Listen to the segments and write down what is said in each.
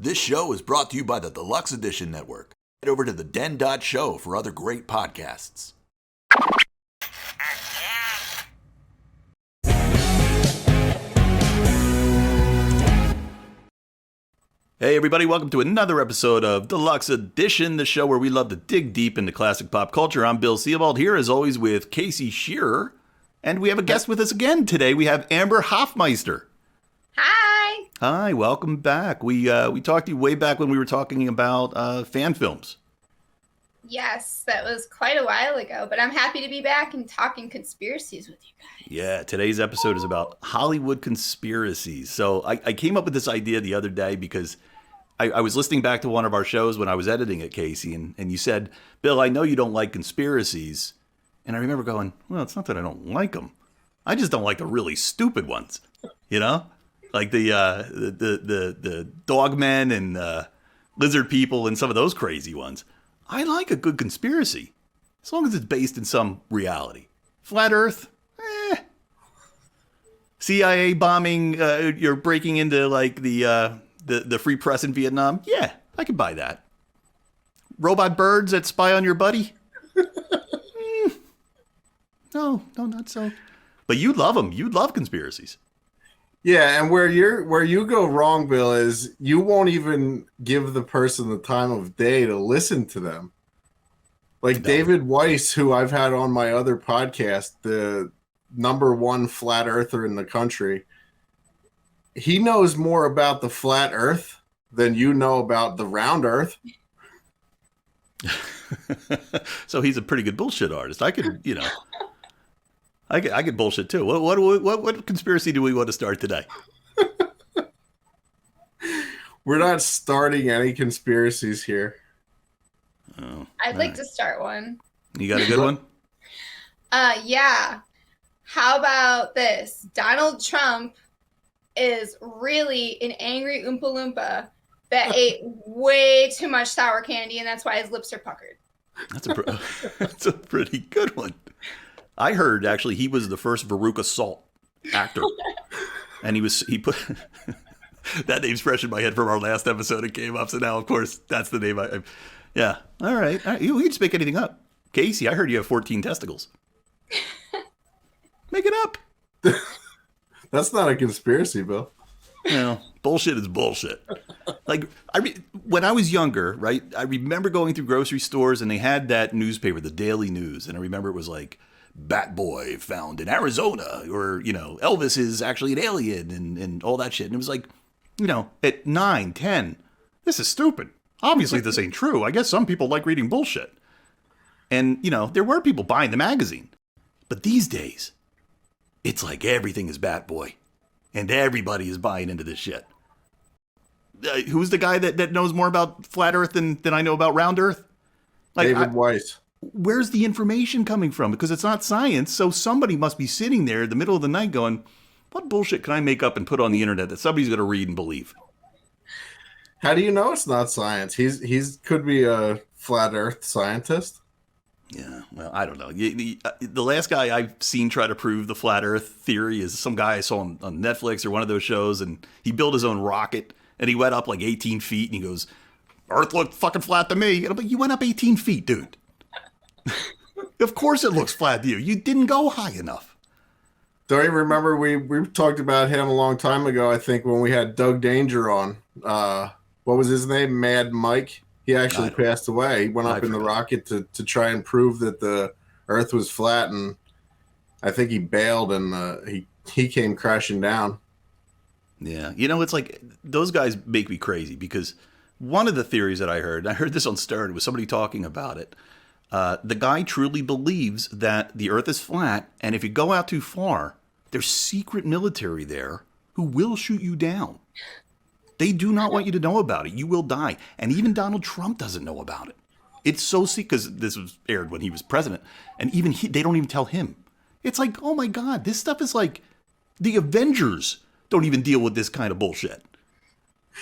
This show is brought to you by the Deluxe Edition Network. Head over to theden.show for other great podcasts. Hey everybody, welcome to another episode of Deluxe Edition, the show where we love to dig deep into classic pop culture. I'm Bill Seabald here as always with Casey Shearer, and we have a guest with us again today. We have Amber Hofmeister. Hi. Hi, welcome back. We talked to you way back when we were talking about fan films. Yes, that was quite a while ago, but I'm happy to be back and talking conspiracies with you guys. Yeah, today's episode is about Hollywood conspiracies. So I came up with this idea the other day because I was listening back to one of our shows when I was editing it, Casey, and you said, Bill, I know you don't like conspiracies. And I remember going, well, it's not that I don't like them. I just don't like the really stupid ones, you know? Like the dogmen and lizard people and some of those crazy ones. I like a good conspiracy, as long as it's based in some reality. Flat Earth, CIA bombing, you're breaking into like the free press in Vietnam. Yeah, I could buy that. Robot birds that spy on your buddy? No, not so. But you love them. You love conspiracies. Yeah, and where you go wrong, Bill, is you won't even give the person the time of day to listen to them. Like no. David Weiss, who I've had on my other podcast, the #1 flat earther in the country, he knows more about the flat earth than you know about the round earth. So he's a pretty good bullshit artist. I could, I could bullshit too. What conspiracy do we want to start today? We're not starting any conspiracies here. Oh, I'd like to start one. You got a good one? Yeah. How about this? Donald Trump is really an angry Oompa Loompa that ate way too much sour candy, and that's why his lips are puckered. That's a pretty good one. I heard actually he was the first Veruca Salt actor, and he put that name's fresh in my head from our last episode. It came up, so now of course that's the name. Yeah. All right. You can just make anything up. Casey, I heard you have 14 testicles. Make it up. That's not a conspiracy, Bill. No, bullshit is bullshit. Like when I was younger, right? I remember going through grocery stores and they had that newspaper, the Daily News, and I remember it was like, Bat Boy found in Arizona, or, Elvis is actually an alien and all that shit. And it was like, at 9, 10, this is stupid. Obviously, this ain't true. I guess some people like reading bullshit. And, there were people buying the magazine. But these days, it's like everything is Bat Boy. And everybody is buying into this shit. Who's the guy that knows more about flat Earth than I know about round Earth? Like, David Weiss. Where's the information coming from? Because it's not science, so somebody must be sitting there in the middle of the night going, what bullshit can I make up and put on the internet that somebody's going to read and believe? How do you know it's not science? He's could be a flat Earth scientist. Yeah, well, I don't know. The last guy I've seen try to prove the flat Earth theory is some guy I saw on Netflix or one of those shows, and he built his own rocket, and he went up like 18 feet, and he goes, Earth looked fucking flat to me. And I'm like, you went up 18 feet, dude. Of course it looks flat to you. You didn't go high enough. Don't you remember we talked about him a long time ago, I think, when we had Doug Danger on. What was his name? Mad Mike. He actually passed away. He went up in the rocket to try and prove that the Earth was flat, and I think he bailed and he came crashing down. Yeah. It's like those guys make me crazy because one of the theories that I heard this on Stern, was somebody talking about it. The guy truly believes that the Earth is flat, and if you go out too far, there's secret military there who will shoot you down. They do not want you to know about it. You will die. And even Donald Trump doesn't know about it. It's so sick because this was aired when he was president, and even they don't even tell him. It's like, oh my God, this stuff is like the Avengers don't even deal with this kind of bullshit.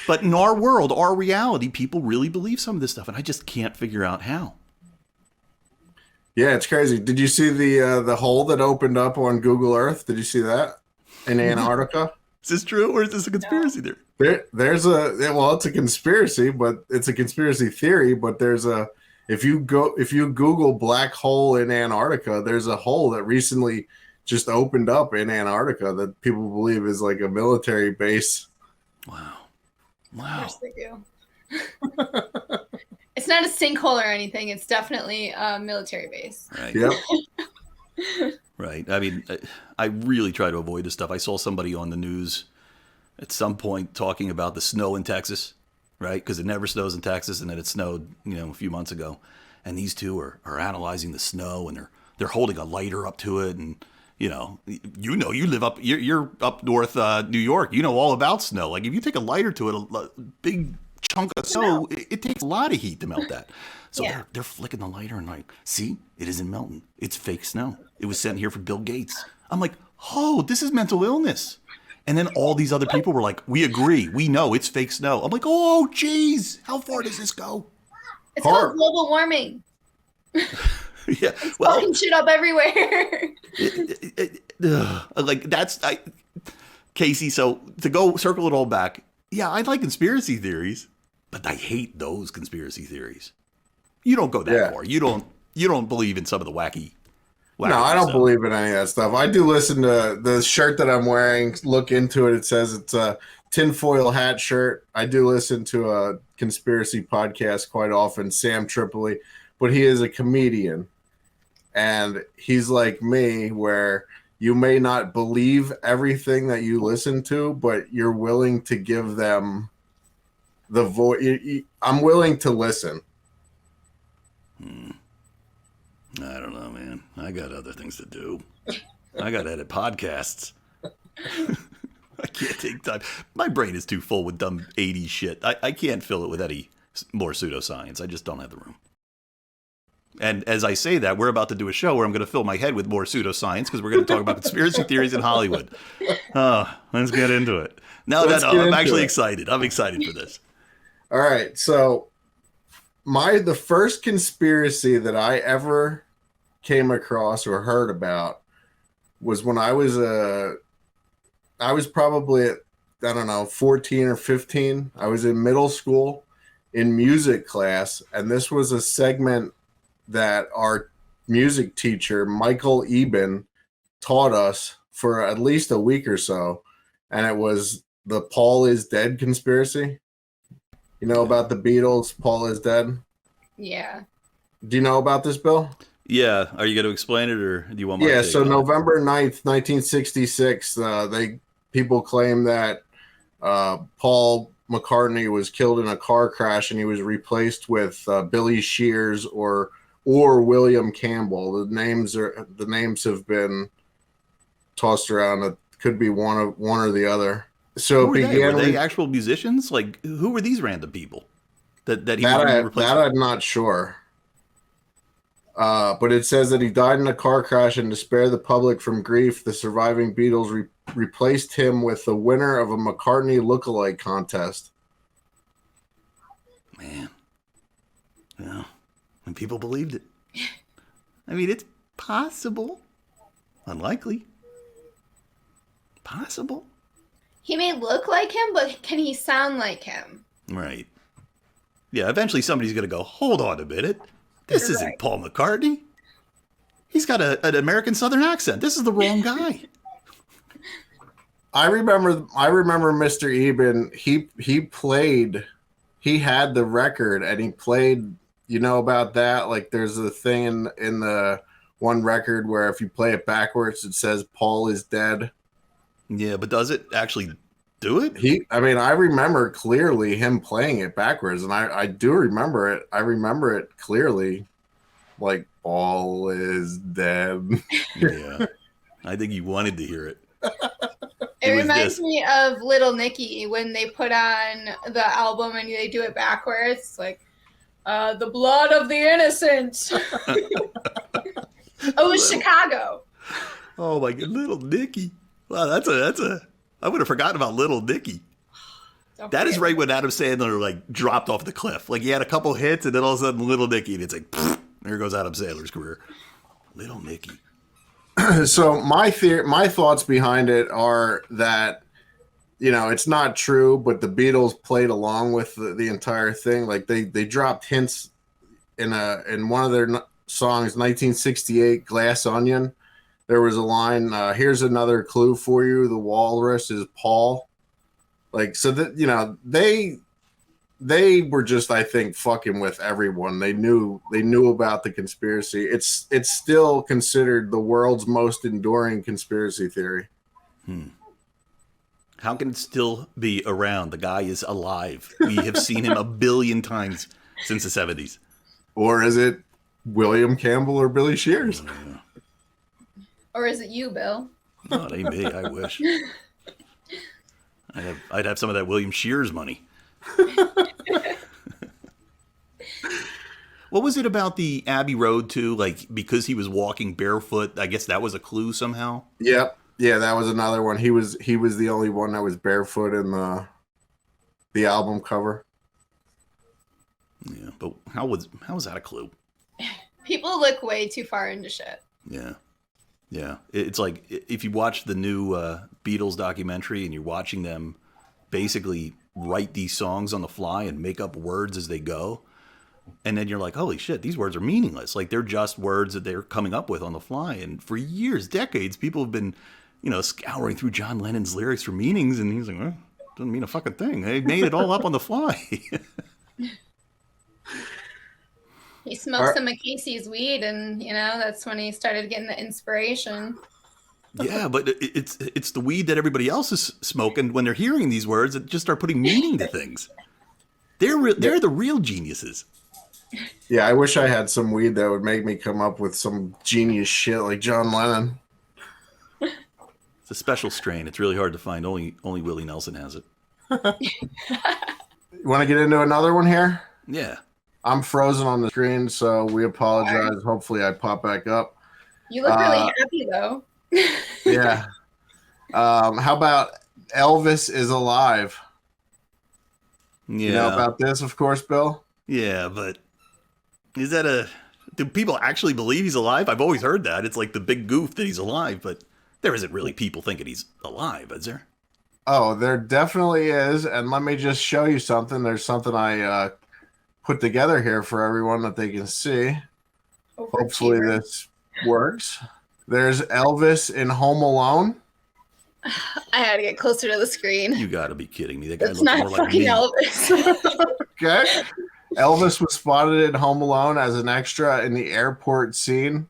But in our world, our reality, people really believe some of this stuff, and I just can't figure out how. Yeah, it's crazy. Did you see the hole that opened up on Google Earth? Did you see that in Antarctica? Is this true, or is this a conspiracy theory? There's it's a conspiracy, but it's a conspiracy theory. But if you Google black hole in Antarctica, there's a hole that recently just opened up in Antarctica that people believe is like a military base. Wow. Of course they do. It's not a sinkhole or anything. It's definitely a military base. Right. Yep. Right. I mean, I really try to avoid this stuff. I saw somebody on the news at some point talking about the snow in Texas, right? Because it never snows in Texas, and then it snowed, a few months ago. And these two are analyzing the snow, and they're holding a lighter up to it, and you live up, you're up north, New York. You know all about snow. Like if you take a lighter to it, a big chunk of snow, it takes a lot of heat to melt that. So they're flicking the lighter and like, see, it isn't melting. It's fake snow. It was sent here from Bill Gates. I'm like, oh, this is mental illness. And then all these other people were like, we agree. We know it's fake snow. I'm like, oh, geez. How far does this go? It's called global warming. Yeah. It's fucking shit up everywhere. Casey, so to go circle it all back, yeah, I like conspiracy theories, but I hate those conspiracy theories. You don't go that far. You don't believe in some of the wacky no, I don't believe in any of that stuff. I do listen to the shirt that I'm wearing. Look into it. It says it's a tinfoil hat shirt. I do listen to a conspiracy podcast quite often, Sam Tripoli, but he is a comedian. And he's like me, where you may not believe everything that you listen to, but you're willing to give them the voice. I'm willing to listen. I don't know, man. I got other things to do. I got to edit podcasts. I can't take time. My brain is too full with dumb 80s shit. I can't fill it with any more pseudoscience. I just don't have the room. And as I say that, we're about to do a show where I'm going to fill my head with more pseudoscience because we're going to talk about conspiracy theories in Hollywood. Let's get into it. I'm actually excited. I'm excited for this. All right. So the first conspiracy that I ever came across or heard about was when I was probably at, 14 or 15. I was in middle school in music class, and this was a segment that our music teacher, Michael Eben, taught us for at least a week or so, and it was the Paul is dead conspiracy. You know about the Beatles, Paul is dead? Yeah. Do you know about this, Bill? Yeah. Are you going to explain it, or do you want my take so on November 9th, 1966, people claim that Paul McCartney was killed in a car crash and he was replaced with Billy Shears or William Campbell. The names have been tossed around. It could be one or the other. So who were they actual musicians? Like, who were these random people that he was replaced? That I'm not sure. But it says that he died in a car crash, and to spare the public from grief, the surviving Beatles replaced him with the winner of a McCartney lookalike contest. Man. Yeah. And people believed it. I mean, it's possible. Unlikely. Possible. He may look like him, but can he sound like him? Right. Yeah, eventually somebody's going to go, hold on a minute. This isn't Paul McCartney. He's got an American Southern accent. This is the wrong guy. I remember Mr. Eben, he had the record and he played, you know about that? Like there's a thing in the one record where if you play it backwards, it says Paul is dead. Yeah, but does it actually do it? I remember clearly him playing it backwards, and I do remember it. I remember it clearly, like Paul is dead. Yeah, I think you wanted to hear it. It reminds me of Little Nicky when they put on the album and they do it backwards, like the blood of the innocent. It was Chicago. Oh my God, Little Nicky. Wow, that's a. I would have forgotten about Little Nicky. That is right when Adam Sandler like dropped off the cliff. Like he had a couple hits, and then all of a sudden Little Nicky, and it's like, there goes Adam Sandler's career. Little Nicky. So my thoughts behind it are that it's not true, but the Beatles played along with the entire thing. Like they dropped hints in one of their songs, 1968, Glass Onion. There was a line, here's another clue for you. The walrus is Paul. Like, so that, they were just, I think, fucking with everyone. They knew about the conspiracy. It's still considered the world's most enduring conspiracy theory. How can it still be around? The guy is alive. We have seen him a billion times since the 70s. Or is it William Campbell or Billy Shears? Or is it you, Bill? No, it ain't me. I wish. I'd have some of that William Shears money. What was it about the Abbey Road too? Like, because he was walking barefoot, I guess that was a clue somehow. Yep. Yeah, that was another one. He was the only one that was barefoot in the album cover. Yeah, but how was that a clue? People look way too far into shit. Yeah. It's like if you watch the new Beatles documentary and you're watching them basically write these songs on the fly and make up words as they go, and then you're like, holy shit, these words are meaningless. Like, they're just words that they're coming up with on the fly. And for years, decades, people have been, scouring through John Lennon's lyrics for meanings, and he's like, well, doesn't mean a fucking thing. They made it all up on the fly. He smoked some of Casey's weed, and that's when he started getting the inspiration. Yeah, but it's the weed that everybody else is smoking when they're hearing these words that just start putting meaning to things. They're the real geniuses. Yeah, I wish I had some weed that would make me come up with some genius shit like John Lennon. It's a special strain. It's really hard to find. Only Willie Nelson has it. You want to get into another one here? Yeah. I'm frozen on the screen, so we apologize. Hopefully I pop back up. You look really happy, though. Yeah. How about Elvis is alive? Yeah. You know about this, of course, Bill? Yeah, but do people actually believe he's alive? I've always heard that. It's like the big goof that he's alive, but there isn't really people thinking he's alive, is there? Oh, there definitely is. And let me just show you something. There's something I put together here for everyone that they can see. Hopefully this works. There's Elvis in Home Alone. I had to get closer to the screen. You got to be kidding me. That guy It's looks not more like fucking me. Elvis. Okay. Elvis was spotted in Home Alone as an extra in the airport scene.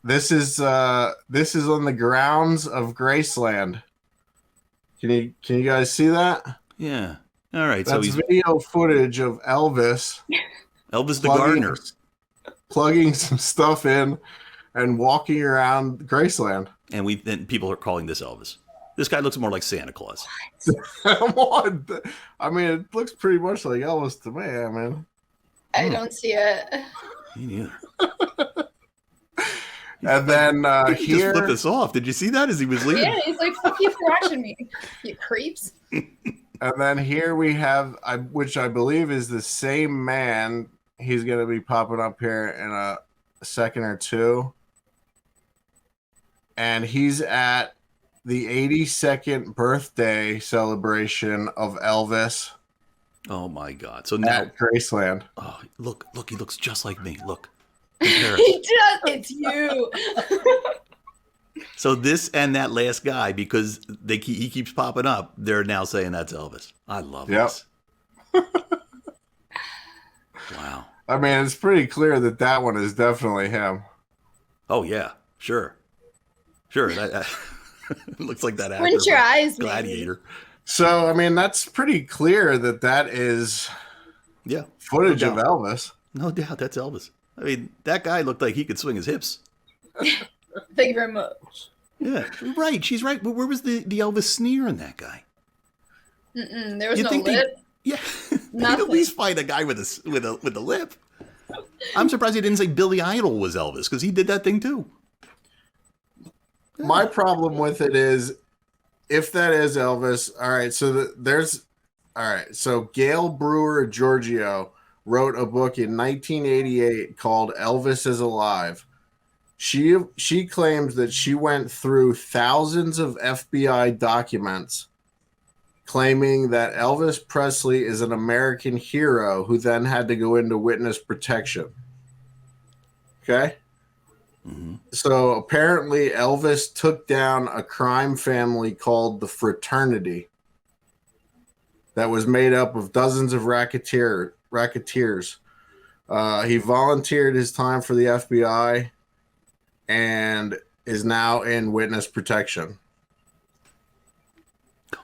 This is on the grounds of Graceland. Can you guys see that? Yeah. All right. That's so he's video footage of Elvis the gardener. Plugging some stuff in and walking around Graceland. And people are calling this Elvis. This guy looks more like Santa Claus. Come on. I mean, it looks pretty much like Elvis to me, I mean. I don't see it. Me neither. And then He here... just flipped us off. Did you see that as he was leaving? Yeah, he's like, fuck you for watching me, you creeps. And then here we have, which I believe is the same man. He's going to be popping up here in a second or two. And he's at the 82nd birthday celebration of Elvis. Oh my God! So now at Graceland. Oh, look! He looks just like me. Look. Compare He it. does. It's you. So this and that last guy, because he keeps popping up, they're now saying that's Elvis. I love this. Wow. I mean, it's pretty clear that one is definitely him. Oh yeah, sure. That looks like that actor. Squint your eyes, Gladiator. maybe. So I mean, that's pretty clear that is footage of Elvis. No doubt, that's Elvis. I mean, that guy looked like he could swing his hips. Thank you very much. Yeah, right. She's right. But where was the Elvis sneer in that guy? There was no lip. They'd at least find a guy with a lip. I'm surprised he didn't say Billy Idol was Elvis, because he did that thing too. My problem with it is, if that is Elvis, all right. So Gail Brewer Giorgio wrote a book in 1988 called Elvis is Alive. She claims that she went through thousands of FBI documents claiming that Elvis Presley is an American hero who then had to go into witness protection. Okay? Mm-hmm. So apparently Elvis took down a crime family called the Fraternity that was made up of dozens of racketeers. He volunteered his time for the FBI and is now in witness protection. Come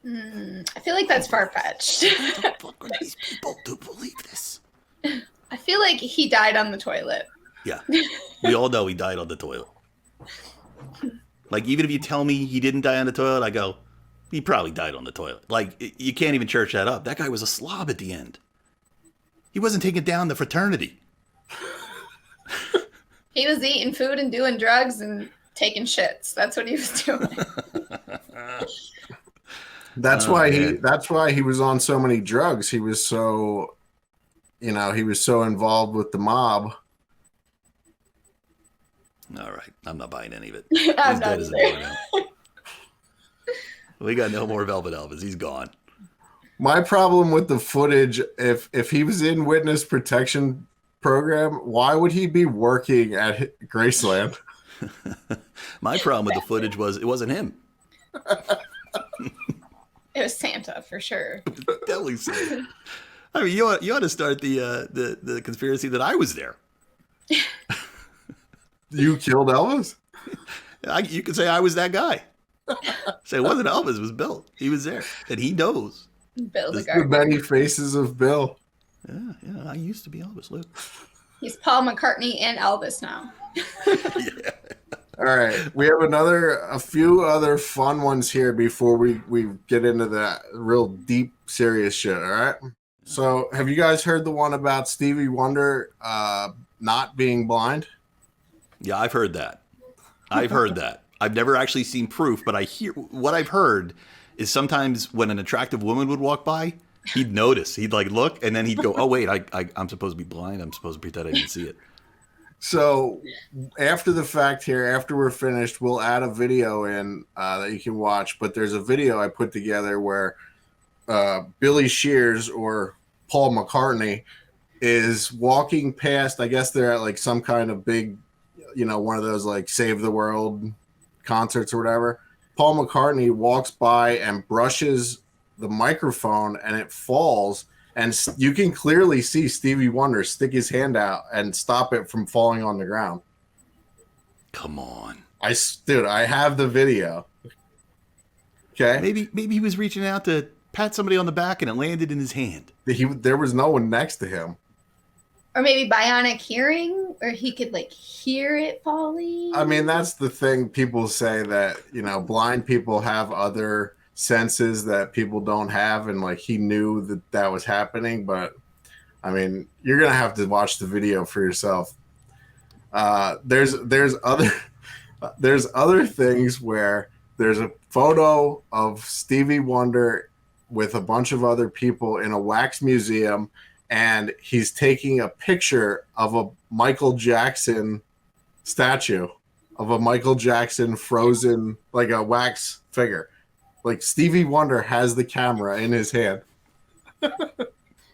on. I feel like that's far-fetched. What the fuck are these people to believe this? I feel like he died on the toilet. Yeah. We all know he died on the toilet. Like, even if you tell me he didn't die on the toilet, I go, he probably died on the toilet. Like, you can't even church that up. That guy was a slob at the end. He wasn't taking down the fraternity. He was eating food and doing drugs and taking shits. That's what he was doing. That's why he was on so many drugs. He was so, he was so involved with the mob. All right. I'm not buying any of it. I'm He's not dead as a either. doornail. We got no more Velvet Elvis. He's gone. My problem with the footage, if he was in witness protection program, why would he be working at Graceland? My problem with the footage was it wasn't him. It was Santa for sure. Definitely Santa. I mean, you ought to start the conspiracy that I was there. You killed Elvis? You could say I was that guy. Say it wasn't Elvis, it was Bill. He was there, and he knows. Bill the The Gardener. many faces of Bill. Yeah, I used to be Elvis, Luke. He's Paul McCartney and Elvis now. Yeah. All right, we have a few other fun ones here before we get into that real deep, serious shit. All right. So, have you guys heard the one about Stevie Wonder not being blind? Yeah, I've heard that. I've never actually seen proof, but what I've heard is sometimes when an attractive woman would walk by, he'd notice. He'd like look, and then he'd go, "Oh wait, I'm supposed to be blind. I'm supposed to pretend I didn't see it." So after the fact here, after we're finished, we'll add a video in that you can watch. But there's a video I put together where Billy Shears or Paul McCartney is walking past. I guess they're at like some kind of big, one of those like Save the World concerts or whatever. Paul McCartney walks by and brushes the microphone and it falls. And you can clearly see Stevie Wonder stick his hand out and stop it from falling on the ground. Come on. I have the video. Okay. Maybe he was reaching out to pat somebody on the back and it landed in his hand. There was no one next to him. Or maybe bionic hearing, or he could like hear it falling. I mean, that's the thing. People say that, blind people have other senses that people don't have, and like he knew that was happening. But I mean, you're gonna have to watch the video for yourself. There's other things where there's a photo of Stevie Wonder with a bunch of other people in a wax museum, and he's taking a picture of a Michael Jackson statue, of a Michael Jackson frozen, like a wax figure. Like Stevie Wonder has the camera in his hand.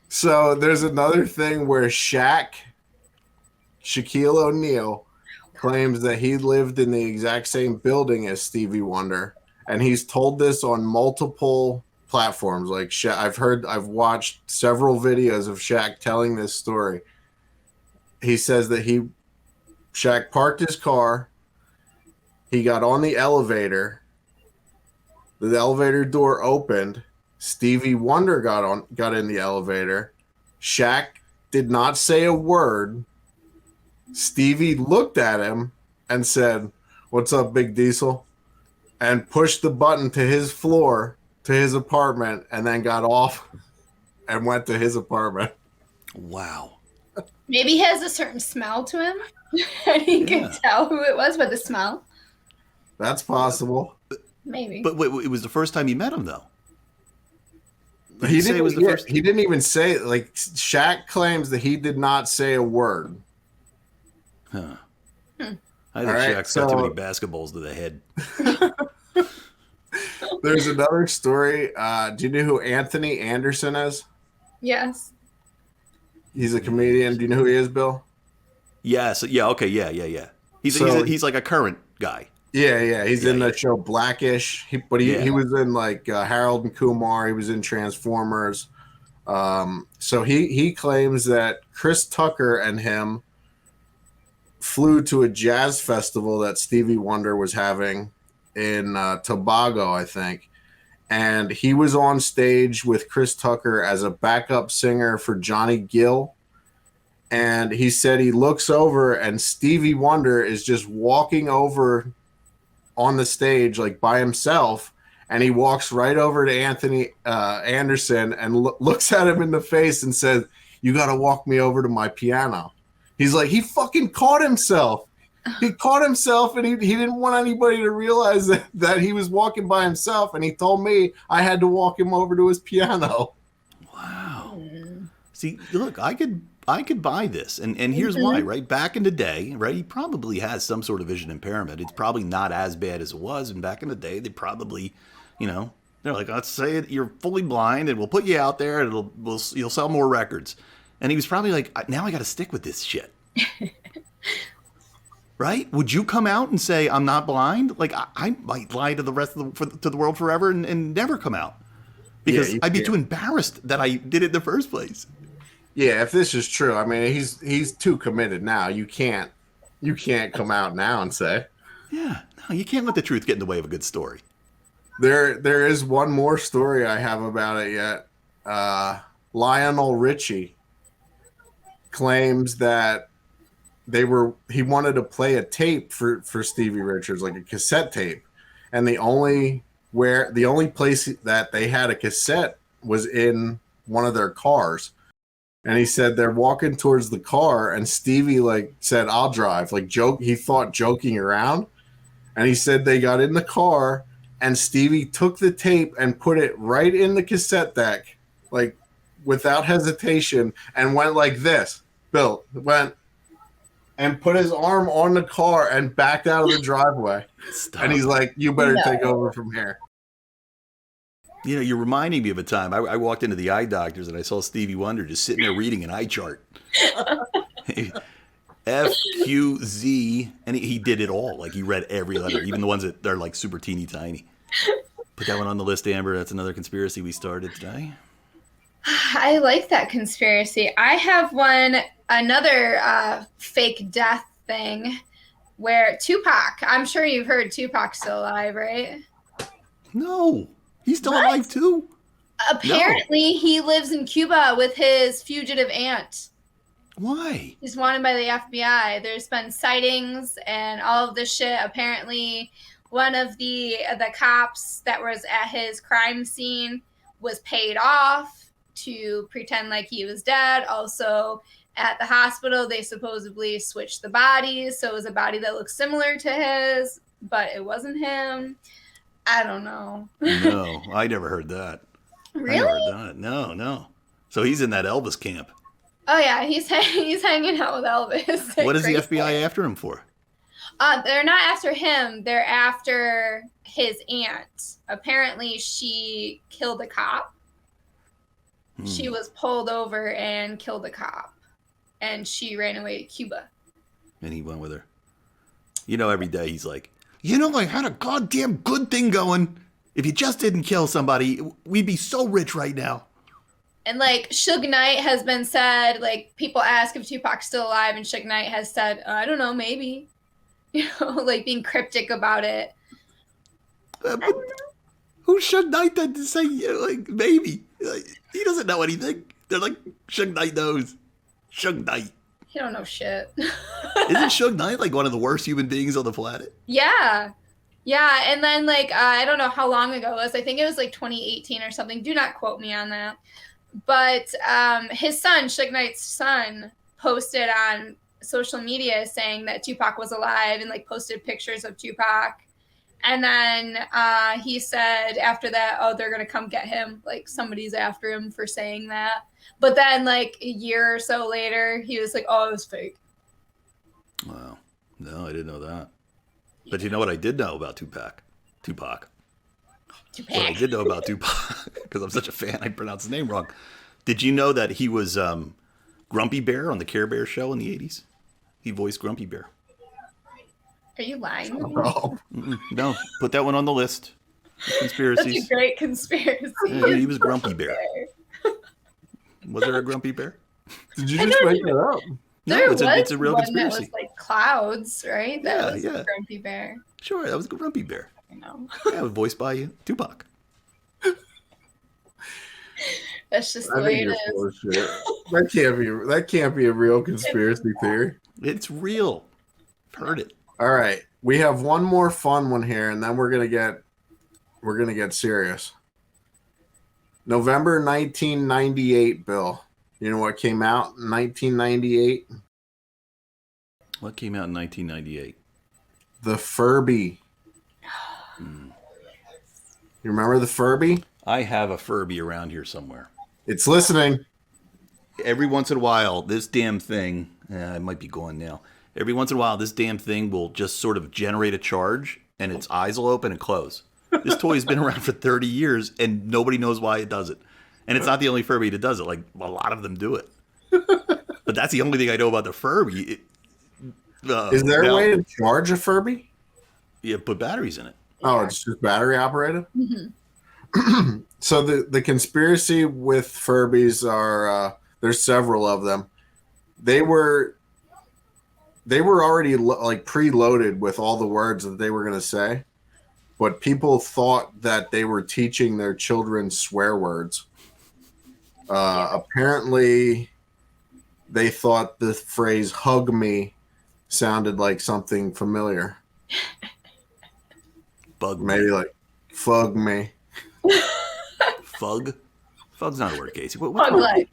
So there's another thing where Shaquille O'Neal claims that he lived in the exact same building as Stevie Wonder. And he's told this on multiple platforms. Like I've watched several videos of Shaq telling this story. He says that Shaq parked his car. He got on the elevator. The elevator door opened. Stevie Wonder got in the elevator. Shaq did not say a word. Stevie looked at him and said, "What's up, Big Diesel?" and pushed the button to his floor, to his apartment, and then got off and went to his apartment. Wow. Maybe he has a certain smell to him, and he can tell who it was by the smell. That's possible. Maybe. But wait, it was the first time you met him, though. He didn't even say, like, Shaq claims that he did not say a word. Huh. I All think right, Shaq's got too many so basketballs to the head. there's another story. Do you know who Anthony Anderson is? Yes. He's a comedian. Do you know who he is, Bill? Yes. Yeah. Okay. Yeah. So He's like a current guy. yeah. He's Yeah. in Yeah. the show Blackish. He Yeah. was in like Harold and Kumar. He was in Transformers. So he claims that Chris Tucker and him flew to a jazz festival that Stevie Wonder was having in Tobago, I think. And he was on stage with Chris Tucker as a backup singer for Johnny Gill. And he said he looks over and Stevie Wonder is just walking over on the stage like by himself. And he walks right over to Anthony Anderson and looks at him in the face and says, "You got to walk me over to my piano." He's like, he fucking caught himself. He caught himself and he didn't want anybody to realize that he was walking by himself. And he told me I had to walk him over to his piano. Wow. See, look, I could buy this, and here's why, right? Back in the day, right, he probably has some sort of vision impairment. It's probably not as bad as it was, and back in the day, they probably, they're like, let's say you're fully blind, and we'll put you out there, and you'll sell more records. And he was probably like, now I got to stick with this shit. Right? Would you come out and say I'm not blind? Like I might lie to the rest of to the world forever and never come out because I'd be too embarrassed that I did it in the first place. Yeah, if this is true, I mean, he's too committed now. You can't come out now and say. Yeah, no, you can't let the truth get in the way of a good story. There is one more story I have about it yet. Lionel Richie claims that he wanted to play a tape for Stevie Richards, like a cassette tape, and the only place that they had a cassette was in one of their cars. And he said they're walking towards the car, and Stevie said, "I'll drive." He thought joking around, and he said they got in the car, and Stevie took the tape and put it right in the cassette deck, without hesitation, and went like this. Bill went and put his arm on the car and backed out of the driveway. Stop. And he's like, "You better take over from here." You're reminding me of a time I walked into the eye doctors and I saw Stevie Wonder just sitting there reading an eye chart. F, Q, Z, and he did it all. He read every letter, even the ones that are super teeny tiny. Put that one on the list, Amber. That's another conspiracy we started today. I like that conspiracy. I have another fake death thing where Tupac, I'm sure you've heard Tupac's still alive, right? No. He's still alive too? Apparently, he lives in Cuba with his fugitive aunt. Why? He's wanted by the FBI. There's been sightings and all of this shit. Apparently, one of the cops that was at his crime scene was paid off to pretend like he was dead. Also, at the hospital, they supposedly switched the bodies. So it was a body that looked similar to his, but it wasn't him. I don't know. No, I never heard that. Really? I never heard that. No. So he's in that Elvis camp. Oh, yeah. He's hanging out with Elvis. What is the FBI after him for? They're not after him. They're after his aunt. Apparently, she killed a cop. She was pulled over and killed a cop. And she ran away to Cuba. And he went with her. Every day he's like, I had a goddamn good thing going. If you just didn't kill somebody, we'd be so rich right now. And Suge Knight has been said, people ask if Tupac's still alive, and Suge Knight has said, I don't know, maybe. Being cryptic about it. Who's Suge Knight then to say, maybe? He doesn't know anything. They're like, Suge Knight knows. Suge Knight. He don't know shit. Isn't Suge Knight one of the worst human beings on the planet? Yeah. Yeah, and then I don't know how long ago it was. I think it was 2018 or something. Do not quote me on that. But his son, Suge Knight's son, posted on social media saying that Tupac was alive and posted pictures of Tupac. And then he said after that, oh, they're going to come get him. Somebody's after him for saying that. But then a year or so later, he was like, oh, it was fake. Wow. No, I didn't know that. But you know what I did know about Tupac? Tupac. What I did know about Tupac, because I'm such a fan, I pronounced his name wrong. Did you know that he was Grumpy Bear on the Care Bear show in the 80s? He voiced Grumpy Bear. Are you lying to me? Oh, No, put that one on the list. Conspiracies. That's a great conspiracy. Yeah, he was Grumpy Bear. Was there a Grumpy Bear? did you just make that up? No, There it's a real one conspiracy. that was like clouds, right? That was Yeah. Grumpy Bear. Sure, that was Grumpy Bear. I know. Yeah, voiced by Tupac. That's just the I way think it you're is. full of shit. That can't be a real conspiracy theory. It's real. Heard it. All right, we have one more fun one here, and then we're gonna get serious. November 1998, Bill. You know what came out in 1998? What came out in 1998? The Furby. You remember the Furby? I have a Furby around here somewhere. It's listening. Every once in a while, this damn thing, it might be gone now. Every once in a while, this damn thing will just sort of generate a charge, and its eyes will open and close. This toy has been around for 30 years, and nobody knows why it does it. And it's not the only Furby that does it. Like, a lot of them do it. But that's the only thing I know about the Furby. Is there a way to charge a Furby? Yeah, put batteries in it. Oh, it's just battery operated? Mm-hmm. So the conspiracy with Furbies are there's several of them. They were already like preloaded with all the words that they were going to say, but people thought that they were teaching their children swear words. Apparently, they thought the phrase "hug me" sounded like something familiar. Bug me. Maybe like "fug me." Fug? Fug's not a word, Casey. What's Fug wrong? life.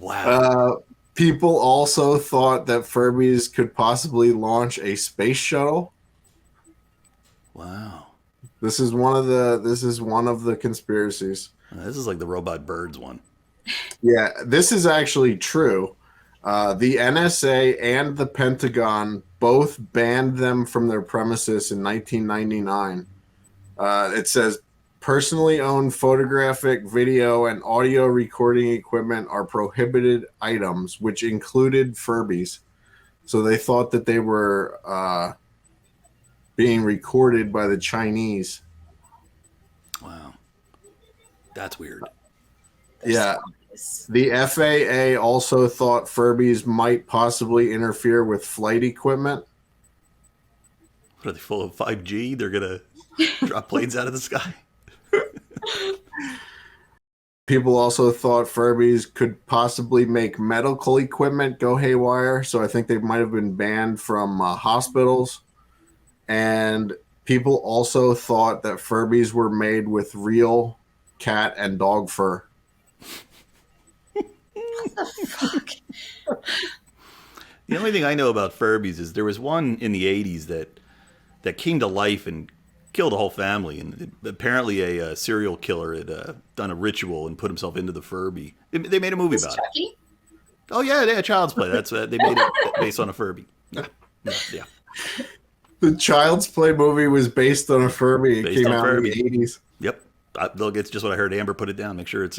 Wow. People also thought that Furbies could possibly launch a space shuttle. Wow. This is one of the conspiracies. This is like the robot birds one. Yeah, this is actually true. The NSA and the Pentagon both banned them from their premises in 1999. It says personally owned photographic, video, and audio recording equipment are prohibited items, which included Furbies. So they thought that they were being recorded by the Chinese. Wow. That's weird. Yeah. The FAA also thought Furbies might possibly interfere with flight equipment. What are they, full of 5G? They're going to drop planes out of the sky? People also thought Furbies could possibly make medical equipment go haywire, so I think they might have been banned from hospitals. And people also thought that Furbies were made with real cat and dog fur. What the fuck? The only thing I know about Furbies is there was one in the 80s that came to life and killed a whole family. And apparently a serial killer had done a ritual and put himself into the Furby. They made a movie about Chucky? it. Oh, yeah, they had Child's Play. That's they made it based on a Furby. Yeah. The Child's Play movie was based on a Furby. It Based came on out Furby. in the 80s. Yep. Look, it's just what I heard. Amber put it down. Make sure it's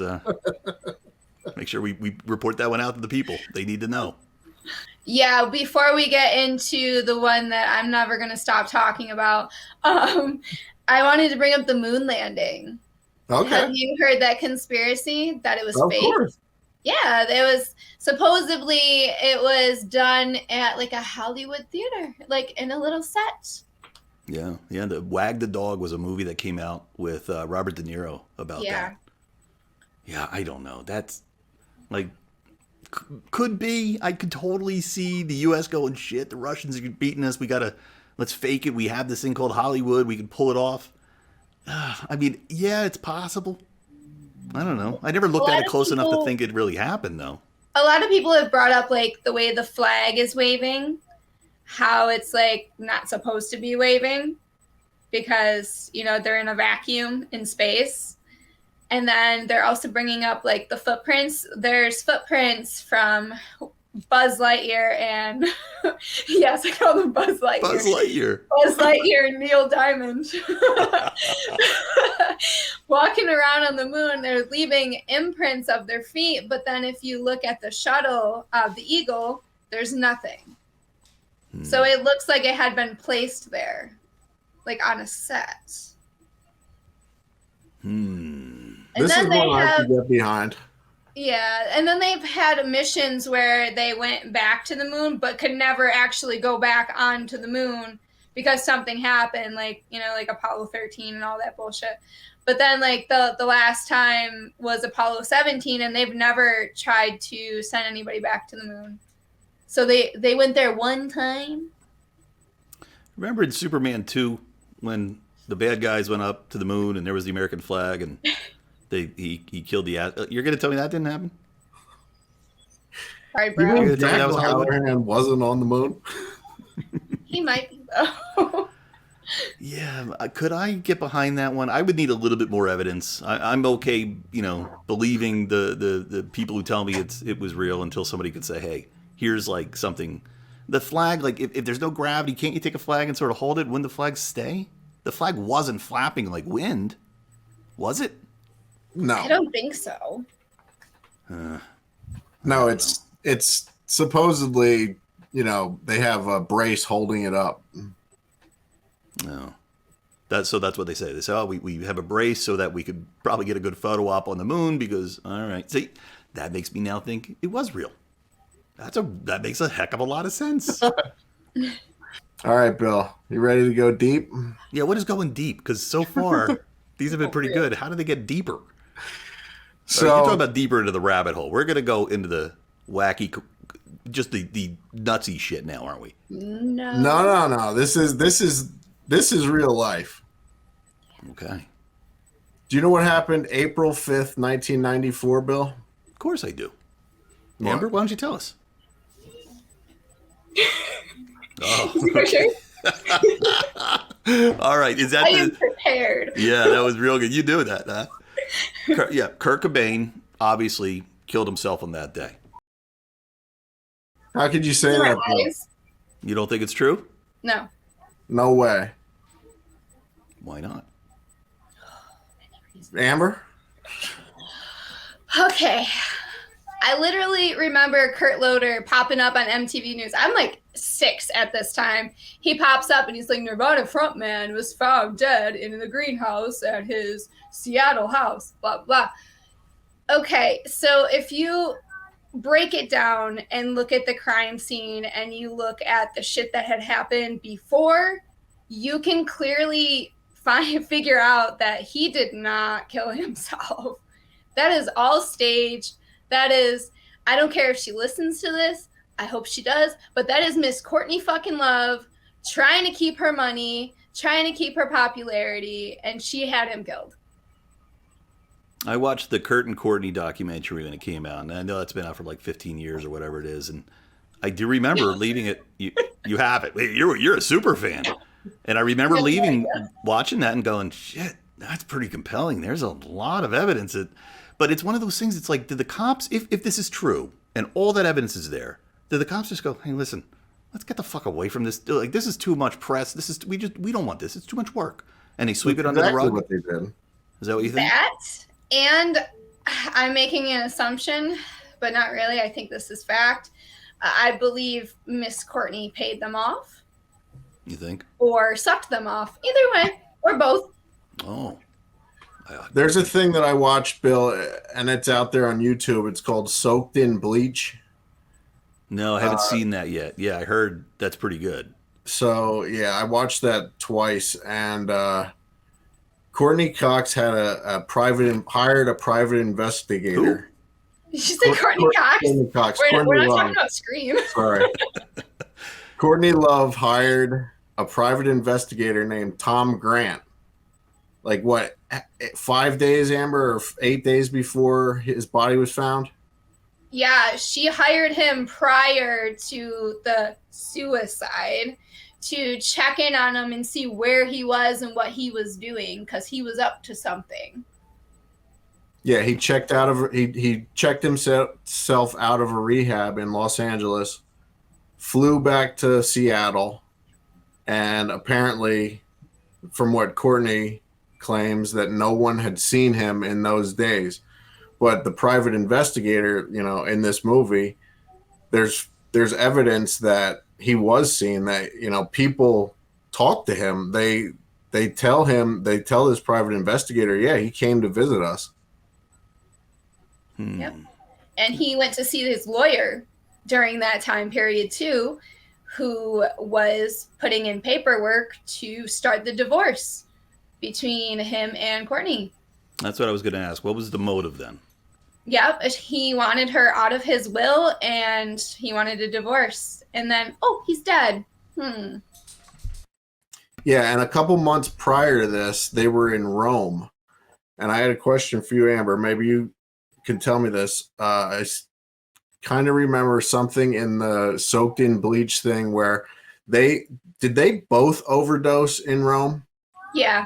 make sure we report that one out to the people. They need to know. Yeah, before we get into the one that I'm never going to stop talking about, I wanted to bring up the moon landing. Okay. Have you heard that conspiracy that it was Of fake? course. Yeah, it was supposedly it was done at like a Hollywood theater, like in a little set. Yeah. The Wag the Dog was a movie that came out with Robert De Niro about that. Yeah, I don't know. That's like could be. I could totally see the U.S. going, shit, the Russians are beating us. Let's fake it. We have this thing called Hollywood. We can pull it off. I mean, yeah, it's possible. I don't know. I never looked at it close enough to think it really happened, though. A lot of people have brought up like the way the flag is waving, how it's like not supposed to be waving because, they're in a vacuum in space. And then they're also bringing up like the footprints. There's footprints from Buzz Lightyear and yes, I call them Buzz Lightyear. Buzz Lightyear. Buzz Lightyear and Neil Diamond walking around on the moon. They're leaving imprints of their feet, but then if you look at the shuttle of the Eagle, there's nothing. So it looks like it had been placed there, like on a set. And this is one I can get behind. Yeah, and then they've had missions where they went back to the moon but could never actually go back onto the moon because something happened, like, you know, like Apollo 13 and all that bullshit. But then, like, the last time was Apollo 17, and they've never tried to send anybody back to the moon. So they went there one time. Remember in Superman 2 when the bad guys went up to the moon and there was the American flag and he killed the... You're going to tell me that didn't happen? Sorry, bro. You mean Jack O'Halloran wasn't on the moon? He might be, though. Yeah, could I get behind that one? I would need a little bit more evidence. I'm okay, you know, believing the people who tell me it was real until somebody could say, hey, here's like something. The flag, like if there's no gravity, can't you take a flag and sort of hold it? Wouldn't the flag stay? The flag wasn't flapping like wind, was it? No, I don't think so. No, it's supposedly, you know, they have a brace holding it up. No. That's what they say. They say, oh, we have a brace so that we could probably get a good photo op on the moon because, all right. See, that makes me now think it was real. That makes a heck of a lot of sense. All right, Bill, you ready to go deep? Yeah, what is going deep? Because so far, these have been pretty good. How do they get deeper? So you're talking about deeper into the rabbit hole. We're going to go into the wacky, just the nutsy shit now, aren't we? No. This is real life. Okay. Do you know what happened April 5th, 1994, Bill? Of course I do. Amber, why don't you tell us? Okay. All right. Is that I am prepared. Yeah, that was real good. You do that, huh? Kurt Cobain obviously killed himself on that day. How could you say that, Bill? You don't think it's true? No. No way. Why not? Amber? Okay. I literally remember Kurt Loder popping up on MTV News. I'm like 6 at this time. He pops up and he's like, Nirvana frontman was found dead in the greenhouse at his Seattle house, blah, blah. Okay, so if you break it down and look at the crime scene and you look at the shit that had happened before, you can clearly figure out that he did not kill himself. That is all staged. That is, I don't care if she listens to this. I hope she does. But that is Miss Courtney fucking Love trying to keep her money, trying to keep her popularity, and she had him killed. I watched the Kurt and Courtney documentary when it came out, and I know it's been out for like 15 years or whatever it is, and I do remember leaving it. You have it. You're a super fan, and I remember watching that and going, shit, that's pretty compelling. There's a lot of evidence but it's one of those things. It's like, did the cops, if this is true and all that evidence is there, did the cops just go, hey, listen, let's get the fuck away from this. Like, this is too much press. We don't want this. It's too much work. And they sweep it under the rug. What they did. Is that what you think? That, and I'm making an assumption, but not really. I think this is fact. I believe Miss Courtney paid them off. You think? Or sucked them off. Either way, or both. Oh. There's a thing that I watched, Bill, and it's out there on YouTube. It's called Soaked in Bleach. No, I haven't seen that yet. Yeah, I heard that's pretty good. So, yeah, I watched that twice, and Courtney Cox had hired a private investigator. Who? Did you say Courtney Cox? Courtney Cox. We're not talking about Scream. Sorry. Courtney Love hired a private investigator named Tom Grant. Like what, 5 days, Amber, or 8 days before his body was found? Yeah, she hired him prior to the suicide to check in on him and see where he was and what he was doing, because he was up to something. Yeah, he checked himself out of a rehab in Los Angeles, flew back to Seattle, and apparently, from what Courtney claims, that no one had seen him in those days. But the private investigator, in this movie, there's evidence that he was seen, that people talk to him. They tell this private investigator, yeah, he came to visit us. Yep. And he went to see his lawyer during that time period too, who was putting in paperwork to start the divorce between him and Courtney. That's what I was going to ask. What was the motive then? Yep, he wanted her out of his will and he wanted a divorce. And then, he's dead. Yeah, and a couple months prior to this, they were in Rome. And I had a question for you, Amber. Maybe you can tell me this. I kind of remember something in the soaked in bleach thing where they both overdose in Rome? Yeah.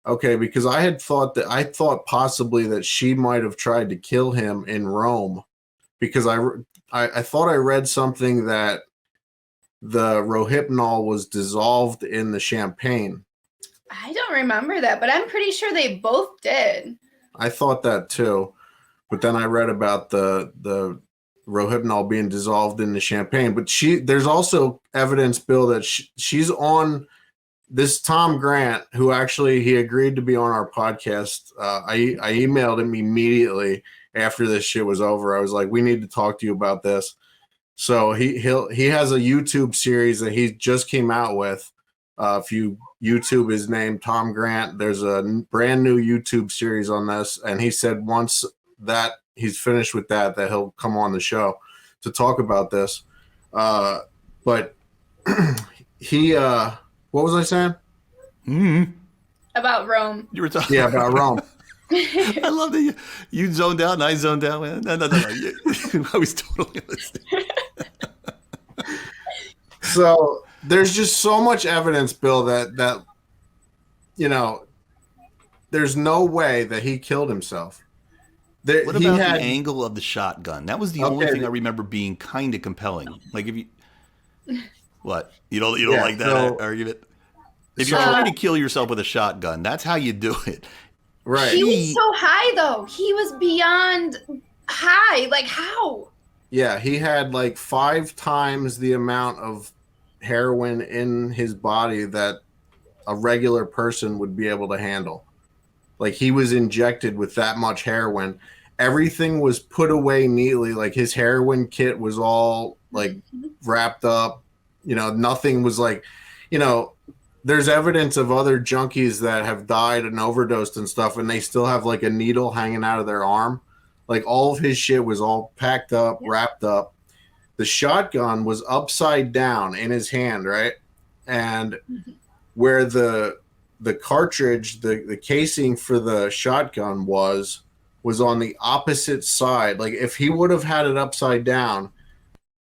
Okay, because I thought possibly that she might have tried to kill him in Rome, because I thought I read something that the Rohypnol was dissolved in the champagne. I don't remember that, but I'm pretty sure they both did. I thought that too, but then I read about the Rohypnol being dissolved in the champagne. But there's also evidence, Bill, that she's on this Tom Grant, who actually he agreed to be on our podcast. I emailed him immediately after this shit was over. I was like, we need to talk to you about this. So he has a YouTube series that he just came out with. If you YouTube his name, Tom Grant, there's a brand new YouTube series on this. And he said once that he's finished with that he'll come on the show to talk about this. But he, what was I saying? About Rome. You were talking about Rome. I love that you zoned out and I zoned out. No. I was totally listening. So there's just so much evidence, Bill, that there's no way that he killed himself. What about the angle of the shotgun? That was the only thing I remember being kind of compelling. Like if you, what you don't like that argument? If you're trying to kill yourself with a shotgun, that's how you do it. Right. He was so high though. He was beyond high. Like how? Yeah, he had like 5 times the amount of heroin in his body that a regular person would be able to handle. Like he was injected with that much heroin. Everything was put away neatly. Like his heroin kit was all like wrapped up. Nothing was like, there's evidence of other junkies that have died and overdosed and stuff, and they still have like a needle hanging out of their arm. Like all of his shit was all packed up, wrapped up. The shotgun was upside down in his hand, right? And where the cartridge, the casing for the shotgun was on the opposite side. Like if he would have had it upside down,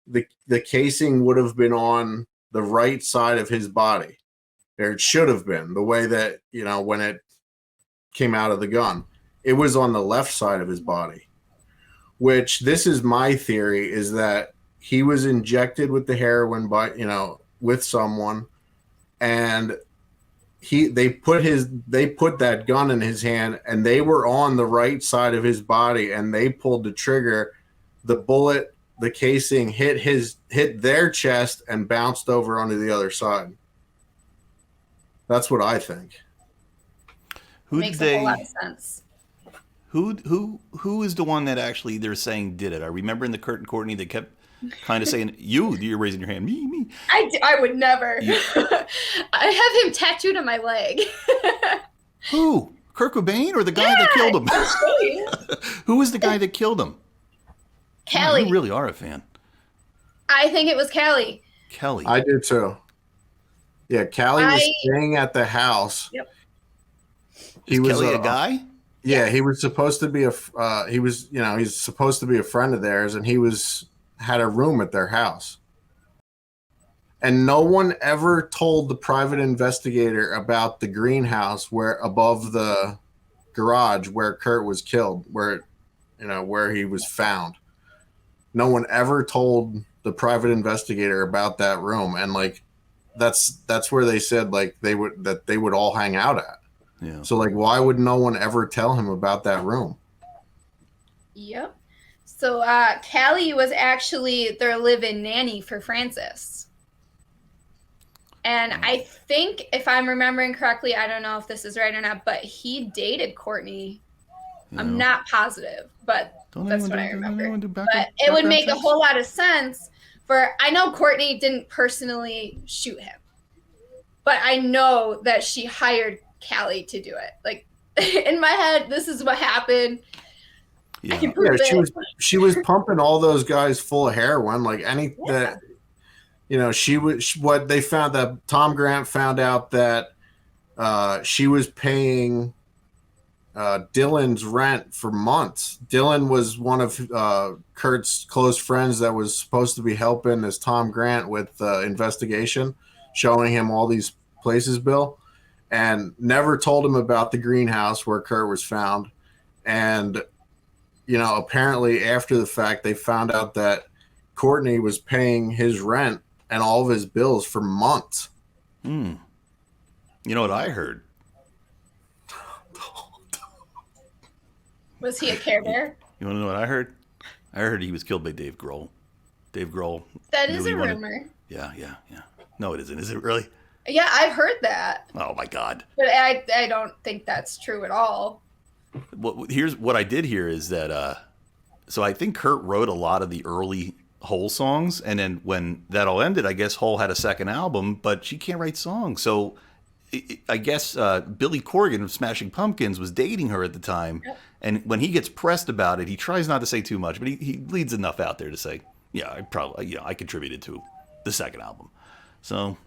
the casing would have been on the right side of his body. There it should have been, the way that, when it came out of the gun. It was on the left side of his body, which this is my theory, is that he was injected with the heroin by, with someone, and they put that gun in his hand, and they were on the right side of his body, and they pulled the trigger. The bullet, the casing hit their chest and bounced over onto the other side. That's what I think. Makes a whole lot of sense. Who is the one that actually they're saying did it? I remember in the Kurt and Courtney they kept kind of saying, you're raising your hand. Me. I would never. I have him tattooed on my leg. Who? Kurt Cobain or the guy that killed him? Who was the guy that killed him? Kelly. Oh, you really are a fan. I think it was Kelly. Kelly. I do too. Yeah, Callie was staying at the house. Yep. Is Kelly a guy? Yeah, he was supposed to be he's supposed to be a friend of theirs, and he had a room at their house. And no one ever told the private investigator about the greenhouse where above the garage where Kurt was killed, where he was found. No one ever told the private investigator about that room, and like that's where they said like they would all hang out at. Yeah. So like, why would no one ever tell him about that room? Yep. So Callie was actually their live-in nanny for Francis. And I think, if I'm remembering correctly, I don't know if this is right or not, but he dated Courtney. I'm not positive, but that's what I remember. But it would make a whole lot of sense I know Courtney didn't personally shoot him, but I know that she hired Callie to do it. Like, in my head, this is what happened. Yeah, she was pumping all those guys full of heroin, like that. She was what they found that Tom Grant found out that she was paying Dylan's rent for months. Dylan was one of Kurt's close friends that was supposed to be helping as Tom Grant with the investigation, showing him all these places, Bill, and never told him about the greenhouse where Kurt was found. And apparently after the fact, they found out that Courtney was paying his rent and all of his bills for months. You know what I heard? Was he a Care Bear? You want to know what I heard? I heard he was killed by Dave Grohl. Dave Grohl. That is a rumor. Yeah. No, it isn't. Is it really? Yeah, I've heard that. Oh, my God. But I don't think that's true at all. Well, here's what I did hear is that, so I think Kurt wrote a lot of the early Hole songs, and then when that all ended, I guess Hole had a second album, but she can't write songs. So I guess Billy Corgan of Smashing Pumpkins was dating her at the time, and when he gets pressed about it, he tries not to say too much, but he leads enough out there to say, yeah, I contributed to the second album. So,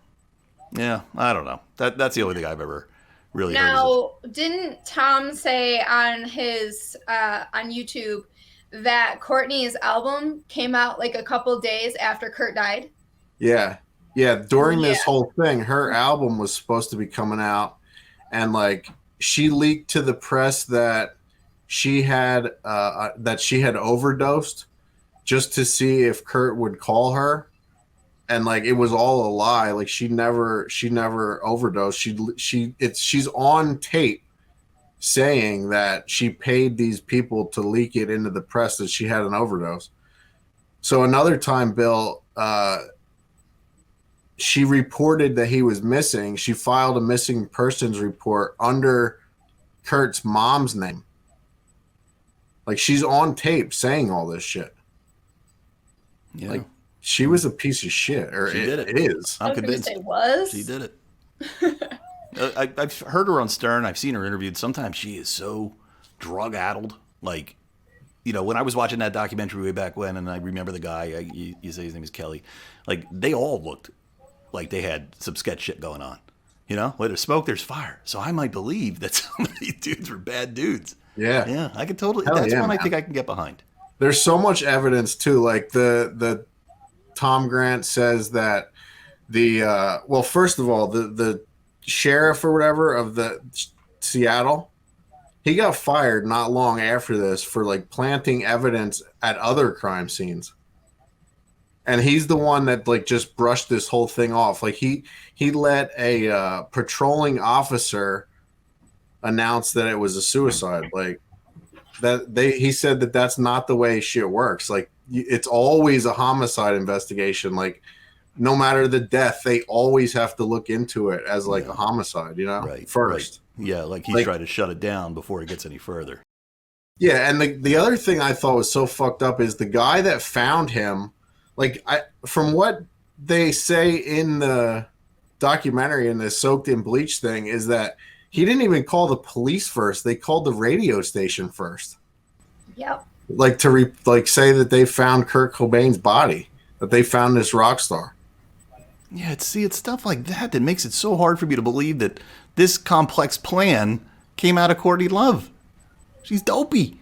yeah, I don't know. That's the only thing I've ever really heard. Now, didn't Tom say on his on YouTube that Courtney's album came out like a couple days after Kurt died? Yeah. During this whole thing, her album was supposed to be coming out, and like she leaked to the press that she had overdosed just to see if Kurt would call her, and like it was all a lie. Like she never overdosed. She's on tape saying that she paid these people to leak it into the press that she had an overdose. So another time, Bill, she reported that he was missing. She filed a missing persons report under Kurt's mom's name. Like she's on tape saying all this shit. Yeah. Like she was a piece of shit, or she did it. It is. I'm convinced. It was. She did it. I've heard her on Stern. I've seen her interviewed. Sometimes she is so drug-addled. Like, when I was watching that documentary way back when, and I remember the guy, you say his name is Kelly, like, they all looked like they had some sketch shit going on. Where there's smoke, there's fire. So I might believe that some of these dudes were bad dudes. Yeah. Yeah, I can totally. That's one I think I can get behind. There's so much evidence, too. Like, the Tom Grant says that first of all, the sheriff or whatever of the Seattle, he got fired not long after this for like planting evidence at other crime scenes, and he's the one that like just brushed this whole thing off. Like he let a patrolling officer announce that it was a suicide. Like he said that that's not the way shit works. Like it's always a homicide investigation. Like no matter the death, they always have to look into it as like a homicide, right, first. Right. Yeah, like he's trying to shut it down before it gets any further. Yeah, and the other thing I thought was so fucked up is the guy that found him, from what they say in the documentary in the soaked in bleach thing, is that he didn't even call the police first. They called the radio station first. Yep. Like to say that they found Kurt Cobain's body, that they found this rock star. Yeah, it's stuff like that makes it so hard for me to believe that this complex plan came out of Courtney Love. She's dopey.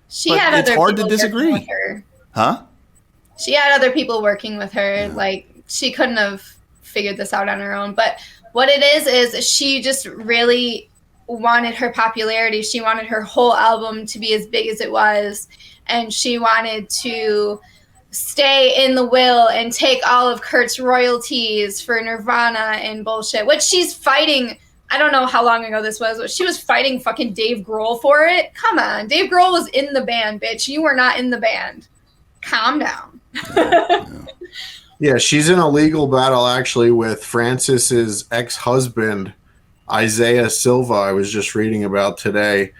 It's hard to disagree. Huh? She had other people working with her. Yeah. Like she couldn't have figured this out on her own. But what it is she just really wanted her popularity. She wanted her whole album to be as big as it was. And she wanted to stay in the will and take all of Kurt's royalties for Nirvana and bullshit, which she's fighting. I don't know how long ago this was, but she was fighting fucking Dave Grohl for it. Come on. Dave Grohl was in the band, bitch. You were not in the band. Calm down. Yeah, she's in a legal battle actually with Francis's ex-husband, Isaiah Silva, I was just reading about today.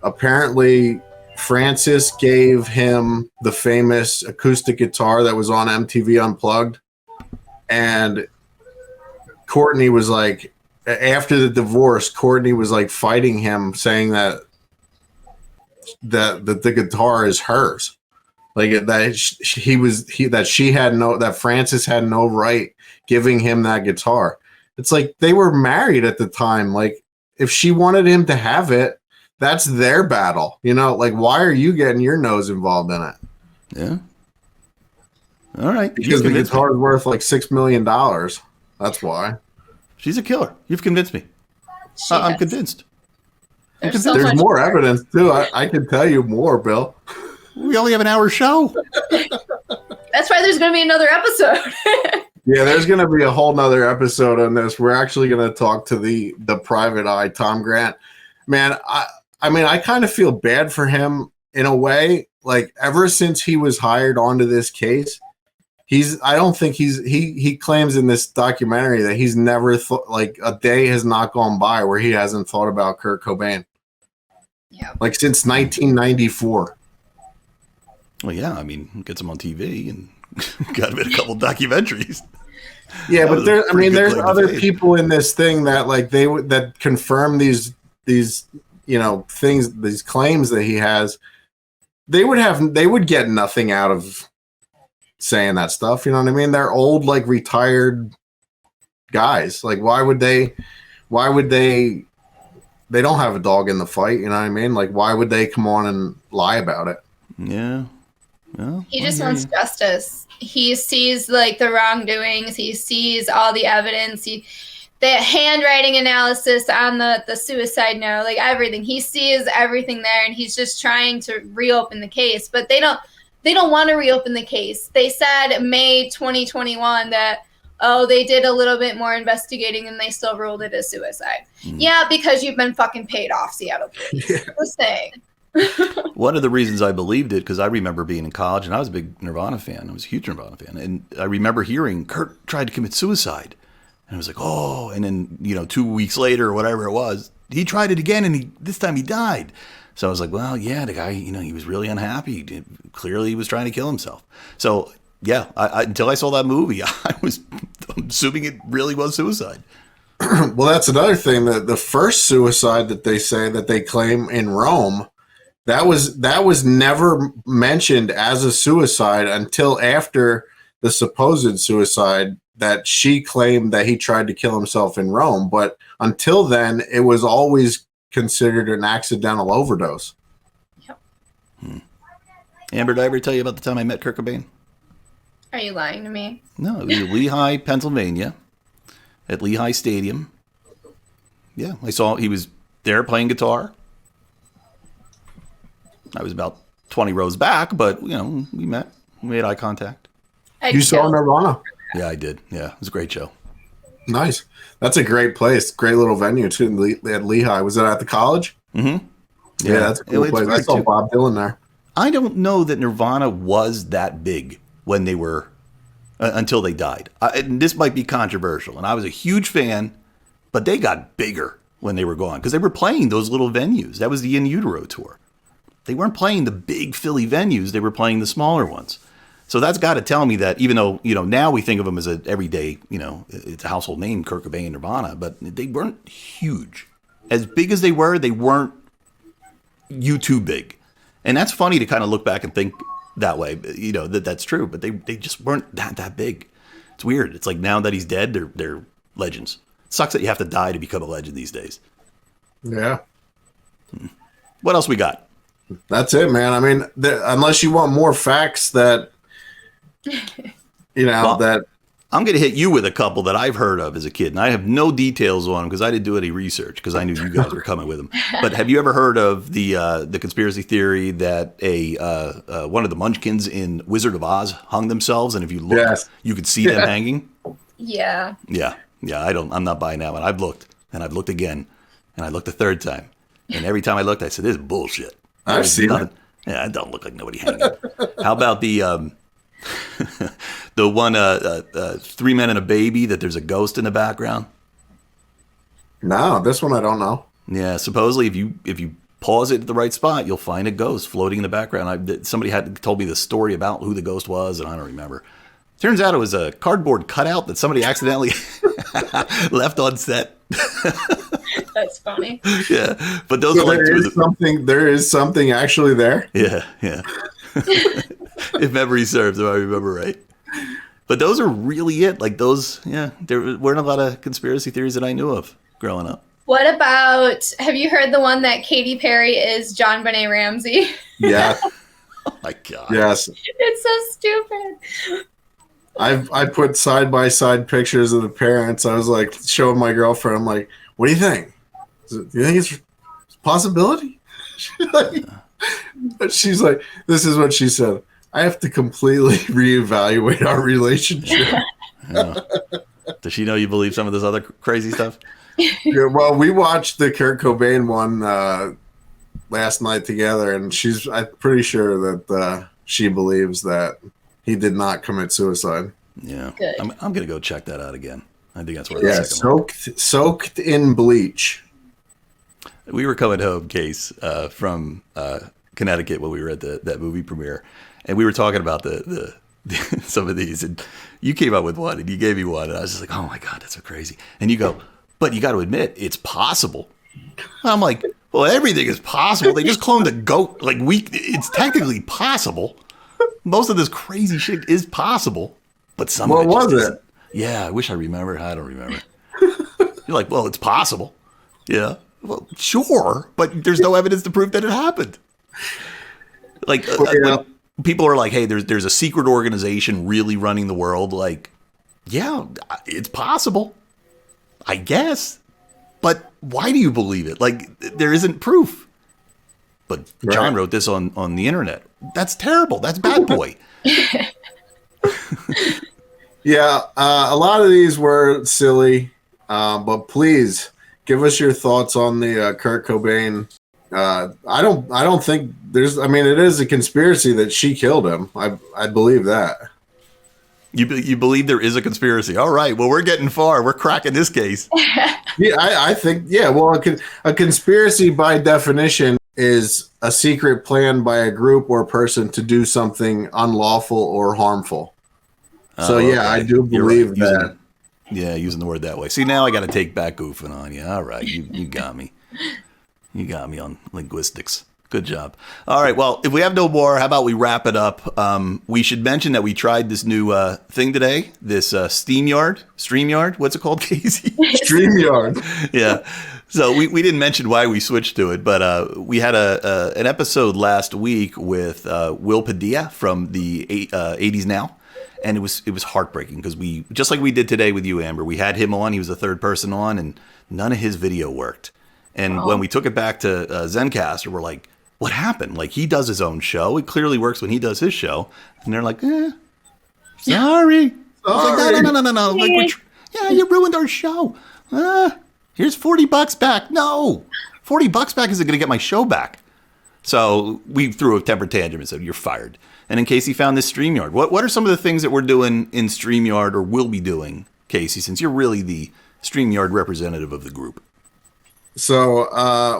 Apparently, Francis gave him the famous acoustic guitar that was on MTV Unplugged. And Courtney was like, after the divorce, Courtney was like fighting him, saying that the guitar is hers. Like that Francis had no right giving him that guitar. It's like they were married at the time. Like if she wanted him to have it, that's their battle. You know, like why are you getting your nose involved in it? Yeah. All right. Because the guitar is worth like $6 million. That's why. She's a killer. You've convinced me. I'm convinced. There's more evidence too. I can tell you more, Bill. We only have an hour show. That's why there's going to be another episode. Yeah, there's going to be a whole nother episode on this. We're actually going to talk to the private eye, Tom Grant. Man, I mean, I kind of feel bad for him in a way. Like ever since he was hired onto this case, I don't think he claims in this documentary that he's never thought, like a day has not gone by where he hasn't thought about Kurt Cobain. Yeah. Like since 1994. Well, yeah, I mean, gets him on TV and got him in a couple documentaries. Yeah, but there's other people in this thing that like that confirm these things, these claims that he has. They would get nothing out of saying that stuff. You know what I mean? They're old, like retired guys. Like why would they don't have a dog in the fight. You know what I mean? Like why would they come on and lie about it? Yeah. Well, he just wants justice. He sees like the wrongdoings. He sees all the evidence. The handwriting analysis on the suicide note, like everything. He sees everything there, and he's just trying to reopen the case. But they don't want to reopen the case. They said May 2021 that they did a little bit more investigating, and they still ruled it as suicide. Yeah, because you've been fucking paid off, Seattle police. Yeah. Just saying. One of the reasons I believed it, because I remember being in college and I was a big Nirvana fan. I was a huge Nirvana fan. And I remember hearing Kurt tried to commit suicide. And I was like, oh, and then, 2 weeks later or whatever it was, he tried it again and this time he died. So I was like, well, yeah, the guy, he was really unhappy. Clearly he was trying to kill himself. So yeah, I until I saw that movie, I was assuming it really was suicide. Well, that's another thing. The first suicide that they say that they claim in Rome, that was never mentioned as a suicide until after the supposed suicide that she claimed that he tried to kill himself in Rome. But until then, it was always considered an accidental overdose. Yep. Amber, did I ever tell you about the time I met Kurt Cobain? Are you lying to me? No, it was in Lehigh, Pennsylvania, at Lehigh Stadium. Yeah, I saw he was there playing guitar. I was about 20 rows back, but, we met. We made eye contact. You saw Nirvana? Yeah, I did. Yeah, it was a great show. Nice. That's a great place. Great little venue, too, at Lehigh. Was it at the college? Mm-hmm. Yeah, that's a cool place. I saw Bob Dylan there. I don't know that Nirvana was that big when they were, until they died. And this might be controversial, and I was a huge fan, but they got bigger when they were gone because they were playing those little venues. That was the In Utero tour. They weren't playing the big Philly venues. They were playing the smaller ones. So that's got to tell me that even though, now we think of them as an everyday, it's a household name, Kurt Cobain, Nirvana, but they weren't huge. As big as they weren't U2 big. And that's funny to kind of look back and think that way, that's true, but they just weren't that big. It's weird. It's like now that he's dead, they're legends. It sucks that you have to die to become a legend these days. Yeah. What else we got? That's it, man. I mean, unless you want more facts that, Well, that I'm going to hit you with a couple that I've heard of as a kid, and I have no details on them because I didn't do any research because I knew you guys were coming with them. But have you ever heard of the conspiracy theory that one of the Munchkins in Wizard of Oz hung themselves, and if you look, you could see them hanging? Yeah. Yeah. I'm not buying that one. I've looked, and I've looked again, and I looked a third time, and every time I looked, I said, "This is bullshit." I've seen it. Yeah, it don't look like nobody hanging. How about the the one 3 Men and a Baby that there's a ghost in the background? No, this one I don't know. Yeah, supposedly if you pause it at the right spot, you'll find a ghost floating in the background. Somebody had told me the story about who the ghost was, and I don't remember. Turns out it was a cardboard cutout that somebody accidentally left on set. That's funny. Yeah, but those are like there is something actually there. Yeah. If memory serves, if I remember right. But those are really it. Like those, there weren't a lot of conspiracy theories that I knew of growing up. What about, have you heard the one that Katy Perry is John Benet Ramsey? Yeah. Oh my God. Yes. It's so stupid. I put side by side pictures of the parents. I was like showing my girlfriend. I'm like, "What do you think? Do you think it's a possibility?" She's like, "This is what she said. I have to completely reevaluate our relationship." Yeah. Does she know you believe some of this other crazy stuff? Yeah, well, we watched the Kurt Cobain one last night together, and I'm pretty sure that she believes that he did not commit suicide. Yeah. Good. I'm going to go check that out again. I think that's worth a second. Yeah, soaked in bleach. We were coming home, Case, from Connecticut when we were at that movie premiere, and we were talking about the some of these, and you came up with one, and you gave me one, and I was just like, "Oh my God, that's so crazy!" And you go, "But you got to admit, it's possible." And I'm like, "Well, everything is possible. They just cloned a goat. Like it's technically possible. Most of this crazy shit is possible, but some of it just isn't." Yeah, I wish I remembered. I don't remember. You're like, "Well, it's possible." Yeah. Well, sure, but there's no evidence to prove that it happened. Like, when people are like, "Hey, there's a secret organization really running the world." Like, yeah, it's possible, I guess. But why do you believe it? Like, there isn't proof. But John wrote this on the internet. That's terrible. That's bad boy. Yeah, a lot of these were silly, but please give us your thoughts on the Kurt Cobain. I don't think there's. I mean, it is a conspiracy that she killed him. I believe that. You believe there is a conspiracy? All right. Well, we're getting far. We're cracking this case. Yeah, I think. Yeah. Well, a conspiracy by definition is a secret plan by a group or person to do something unlawful or harmful. So yeah, okay. I do believe that. Using the word that way. See, now I got to take back goofing on you. All right, you got me. You got me on linguistics. Good job. All right, well, if we have no more, how about we wrap it up? We should mention that we tried this new thing today, this StreamYard. What's it called, Casey? StreamYard. Yeah. So we didn't mention why we switched to it, but we had an episode last week with Will Padilla from the 80s Now. And it was heartbreaking because we, just like we did today with you, Amber, we had him on. He was the third person on, and none of his video worked. And when we took it back to Zencastr, we're like, what happened? Like, he does his own show. It clearly works when he does his show. And they're like, sorry. I was like, no. Like, you ruined our show. Here's $40 back. No, $40 back isn't going to get my show back. So we threw a temper tantrum and said, you're fired. And then Casey found this StreamYard. What are some of the things that we're doing in StreamYard or will be doing, Casey, since you're really the StreamYard representative of the group? So,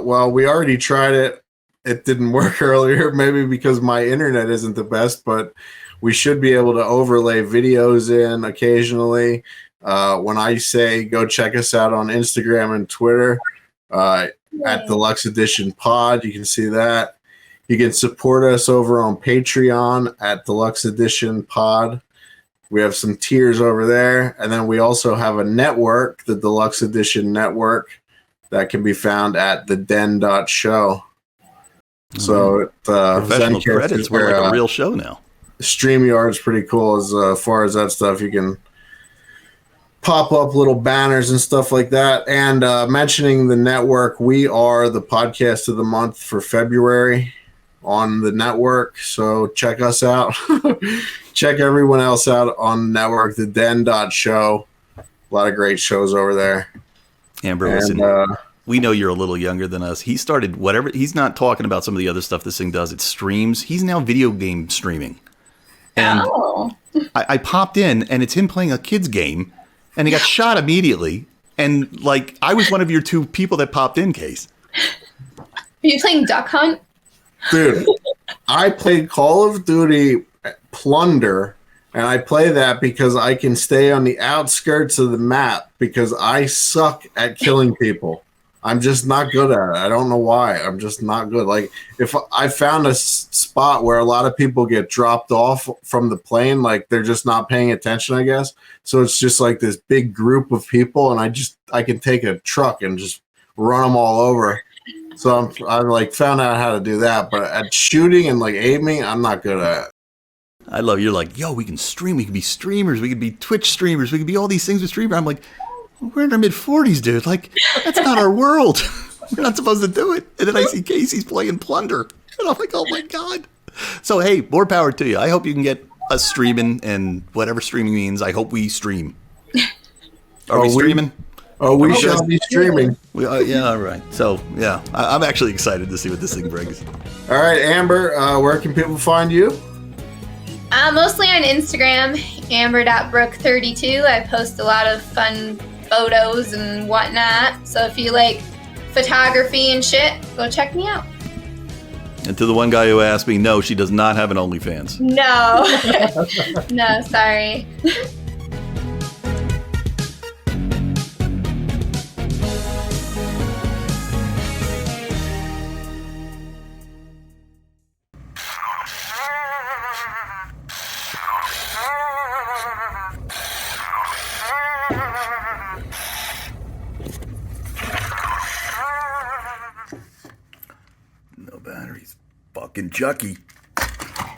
well, we already tried it. It didn't work earlier, maybe because my internet isn't the best, but we should be able to overlay videos in occasionally. When I say go check us out on Instagram and Twitter at Deluxe Edition Pod, you can see that. You can support us over on Patreon at Deluxe Edition Pod. We have some tiers over there. And then we also have a network, the Deluxe Edition Network, that can be found at theden.show. So professional credits. We're like a real show now. StreamYard's pretty cool as far as that stuff. You can pop up little banners and stuff like that. And mentioning the network, we are the podcast of the month for February on the network. So check us out. Check everyone else out on the network, the den.show. A lot of great shows over there. Amber, listen, we know you're a little younger than us. He started whatever. He's not talking about some of the other stuff this thing does. It streams. He's now video game streaming. And I popped in, and it's him playing a kid's game, and he got shot immediately. And, like, I was one of your 2 people that popped in, Case. Are you playing Duck Hunt? Dude, I played Call of Duty Plunder, and I play that because I can stay on the outskirts of the map because I suck at killing people. I'm just not good at it. I don't know why. I'm just not good. Like, if I found a spot where a lot of people get dropped off from the plane, like they're just not paying attention, I guess. So it's just like this big group of people, and I can take a truck and just run them all over. So I like found out how to do that, but at shooting and like aiming, I'm not good at it. I love you're like, yo, we can stream. We can be streamers. We can be Twitch streamers. We can be all these things with streamers. I'm like, we're in our mid-40s, dude. Like, that's not our world. We're not supposed to do it. And then I see Casey's playing Plunder. And I'm like, oh, my God. So, hey, more power to you. I hope you can get us streaming, and whatever streaming means, I hope we stream. Are we streaming? We shall be streaming. Yeah, all right. So, yeah, I'm actually excited to see what this thing brings. All right, Amber, where can people find you? Mostly on Instagram, amber.brook32. I post a lot of fun photos and whatnot. So if you like photography and shit, go check me out. And to the one guy who asked me, no, she does not have an OnlyFans. No. No, sorry. No batteries. Fucking Chucky.